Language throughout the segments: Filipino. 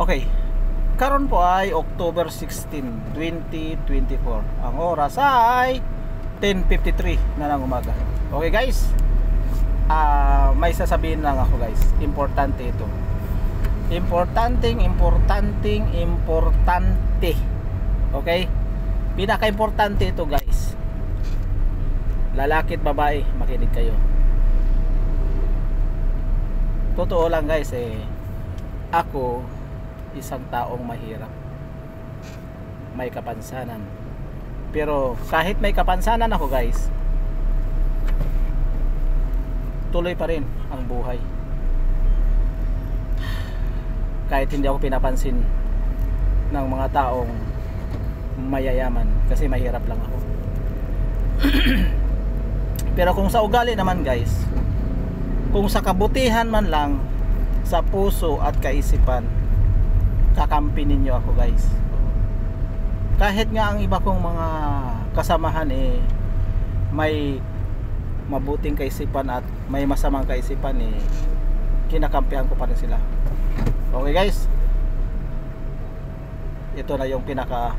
Okay, karon po ay October 16, 2024. Ang oras ay 10:53 na ng umaga. Okay guys, may sasabihin lang ako guys. Importante ito. Importante. Okay? Pinaka-importante ito guys. Lalaki at babae, makinig kayo. Totoo lang guys, ako isang taong mahirap, may kapansanan, pero kahit may kapansanan ako guys, tuloy pa rin ang buhay. Kahit hindi ako pinapansin ng mga taong mayayaman, kasi mahirap lang ako. Pero kung sa ugali naman guys, kung sa kabutihan man lang, sa puso at kaisipan, kakampi ninyo ako guys. Kahit nga ang iba kong mga kasamahan may mabuting kaisipan at may masamang kaisipan, kinakampihan ko pa rin sila. Okay guys, ito na yung pinaka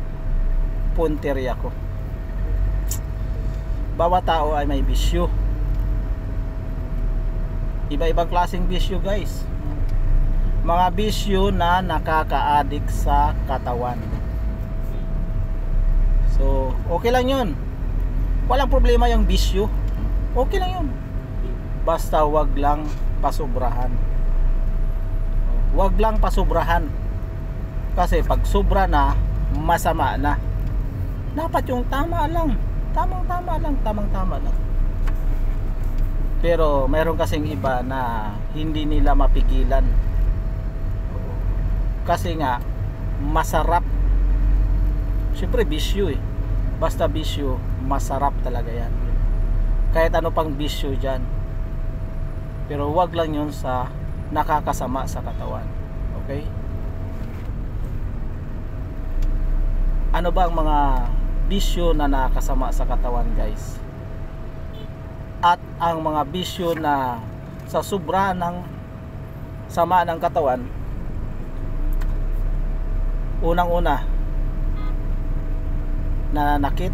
punteriya ko. Bawat tao ay may bisyo, iba-ibang klaseng bisyo guys. Mga bisyo na nakaka-addict sa katawan. So, okay lang yun. Walang problema yung bisyo. Okay lang yun. Basta wag lang pasobrahan. Wag lang pasobrahan. Kasi pag sobra na, masama na. Dapat yung tama lang. Tamang-tama lang. Pero meron kasing iba na hindi nila mapigilan. Kasi nga masarap. Siyempre bisyo basta bisyo, masarap talaga yan. Kahit ano pang bisyo dyan. Pero wag lang yun sa nakakasama sa katawan. Okay? Ano ba ang mga bisyo na nakakasama sa katawan guys? At ang mga bisyo na sa sobra ng sama ng katawan, unang-una, nananakit,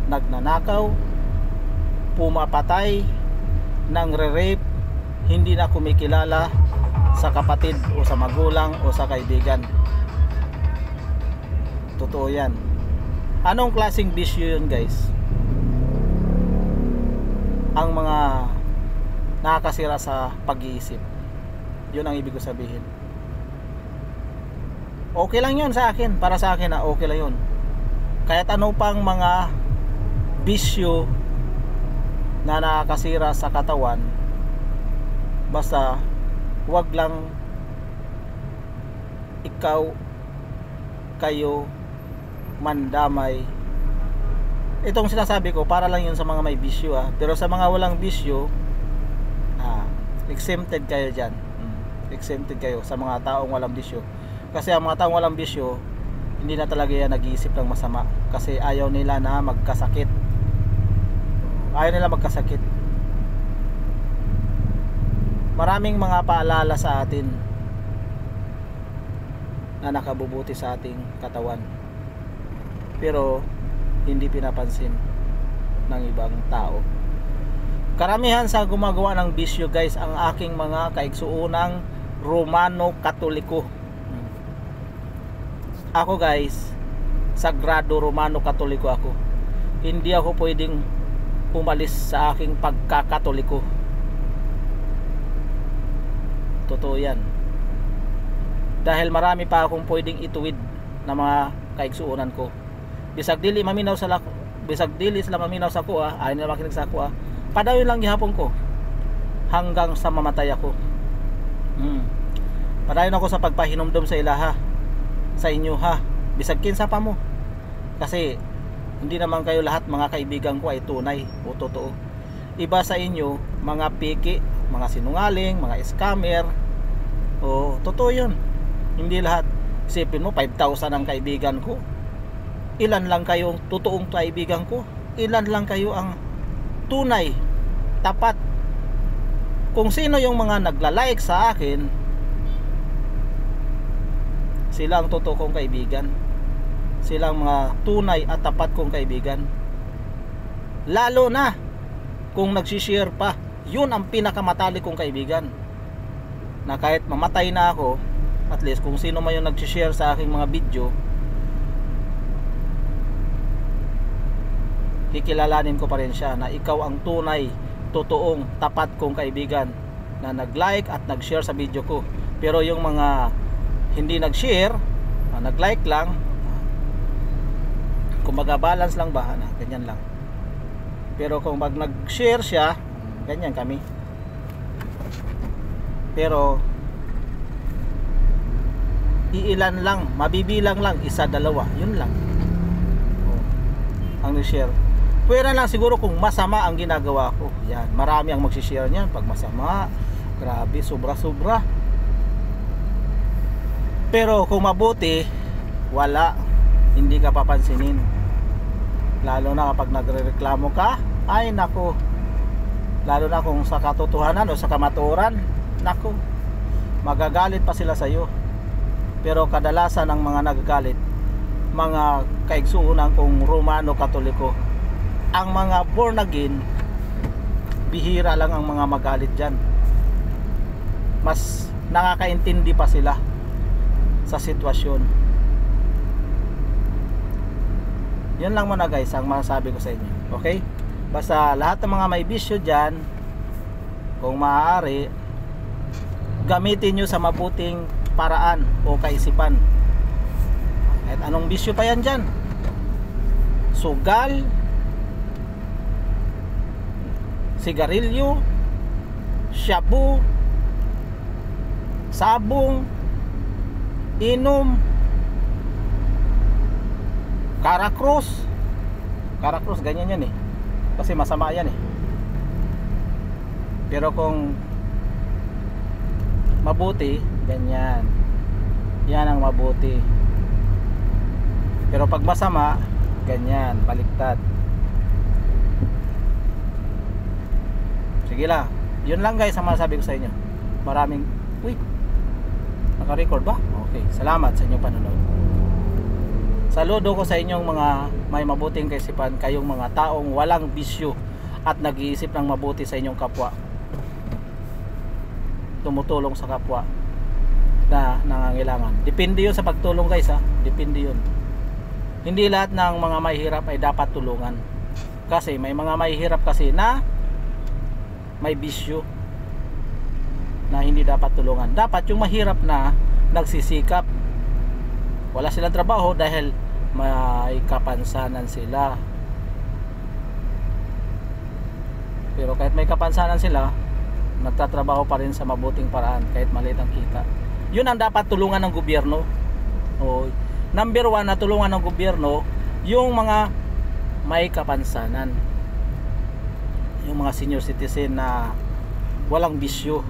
nagnanakaw, pumapatay, nangre-rape, hindi na kumikilala sa kapatid o sa magulang o sa kaibigan. Totoo yan. Anong klaseng bisyo yun guys? Ang mga nakakasira sa pag-iisip. Yun ang ibig ko sabihin. Okay lang yun sa akin. Para sa akin okay lang yun. Kahit ano pang mga bisyo na nakakasira sa katawan, basta wag lang kayo mandamay. Itong sinasabi ko para lang yun sa mga may bisyo pero sa mga walang bisyo, exempted kayo dyan. Exempted kayo sa mga taong walang bisyo. Kasi ang mga taong walang bisyo, hindi na talaga yan nag-iisip ng masama. Kasi ayaw nila na magkasakit. Maraming mga paalala sa atin na nakabubuti sa ating katawan, pero hindi pinapansin ng ibang tao. Karamihan sa gumagawa ng bisyo guys, ang aking mga kaigsuunang Romano Katoliko. Ako guys, Sagrado Romano Katoliko ako. Hindi ako pwedeng umalis sa aking pagkakatoliko. Totoo yan. Dahil marami pa akong pwedeng ituwid na mga kaigsuunan ko. Bisag dili sila maminaw sa ko, ayaw nila makinig sa ko, padayon lang gihapon ko hanggang sa mamatay ako. Padayon ako sa pagpahinumdom sa ilaha, sa inyo bisag kinsa pa mo. Kasi hindi naman kayo lahat mga kaibigan ko ay tunay o totoo. Iba sa inyo, mga piki, mga sinungaling, mga scammer. Totoo yun. Hindi lahat. Isipin mo 5,000 ang kaibigan ko, ilan lang kayo ang totoong kaibigan ko? Ilan lang kayo ang tunay, tapat? Kung sino yung mga nagla-like sa akin, Sila ang totoo kong kaibigan. Sila ang mga tunay at tapat kong kaibigan. Lalo na kung nagsishare pa, yun ang pinakamatalik kong kaibigan. Na kahit mamatay na ako, at least kung sino man yung nagsishare sa aking mga video, kikilalanin ko pa rin siya na ikaw ang tunay, totoong, tapat kong kaibigan na nag-like at nag-share sa video ko. Pero yung mga hindi nag-share, nag-like lang, kung mag-balance lang ba, ganyan lang. Pero kung nag-share siya, ganyan kami. Pero iilan lang, mabibilang lang, isa, dalawa, yun lang ang nag-share. Pwera lang siguro kung masama ang ginagawa ko. Yan, marami ang magsishare niyan pag masama. Grabe, sobra-sobra. Pero kung mabuti, wala, hindi ka papansinin. Lalo na kapag nagrereklamo ka, ay nako. Lalo na kung sa katotohanan o sa kamaturan, nako, magagalit pa sila sa iyo. Pero kadalasan ng mga nagagalit, mga kaigsuunan kung Romano Katoliko. Ang mga born again, bihira lang ang mga magalit dyan. Mas nakakaintindi pa sila sa sitwasyon. Yun lang muna guys ang masasabi ko sa inyo. Okay? Basta lahat ng mga may bisyo dyan, kung maaari, gamitin nyo sa mabuting paraan o kaisipan. At anong bisyo pa yan dyan? Sugal, sigarilyo, shabu, sabong, inom, Karakrus. Karakrus, ganyan yan eh. Kasi masama yan eh. Pero kung mabuti, ganyan. Yan ang mabuti. Pero pag masama, ganyan, baliktad. Sige lang. Yun lang guys ang masasabi ko sa inyo. Maraming, naka-record ba? Okay, salamat sa inyong panonood. Saludo ko sa inyong mga may mabuting kaisipan, kayong mga taong walang bisyo at nag-iisip ng mabuti sa inyong kapwa. Tumutulong sa kapwa na nangangailangan. Depende yun sa pagtulong guys ha. Depende yun. Hindi lahat ng mga mahihirap ay dapat tulungan. Kasi may mga mahihirap kasi na may bisyo na hindi dapat tulungan. Dapat yung mahirap na nagsisikap, wala silang trabaho dahil may kapansanan sila. Pero kahit may kapansanan sila, nagtatrabaho pa rin sa mabuting paraan kahit maliit ang kita. Yun ang dapat tulungan ng gobyerno. Number 1 na tulungan ng gobyerno yung mga may kapansanan, yung mga senior citizen na walang bisyo,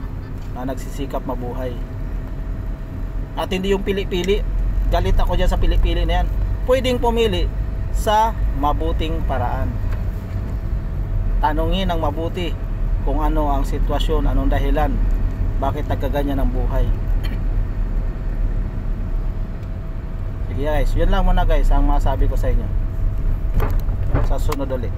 na nagsisikap mabuhay. At hindi yung pili-pili. Galit ako dyan sa pili-pili na yan. Pwedeng pumili sa mabuting paraan. Tanungin ng mabuti kung ano ang sitwasyon, anong dahilan, bakit nagkaganyan ang buhay. Sige guys, yun lang muna guys ang masabi ko sa inyo. Sa sunod ulit.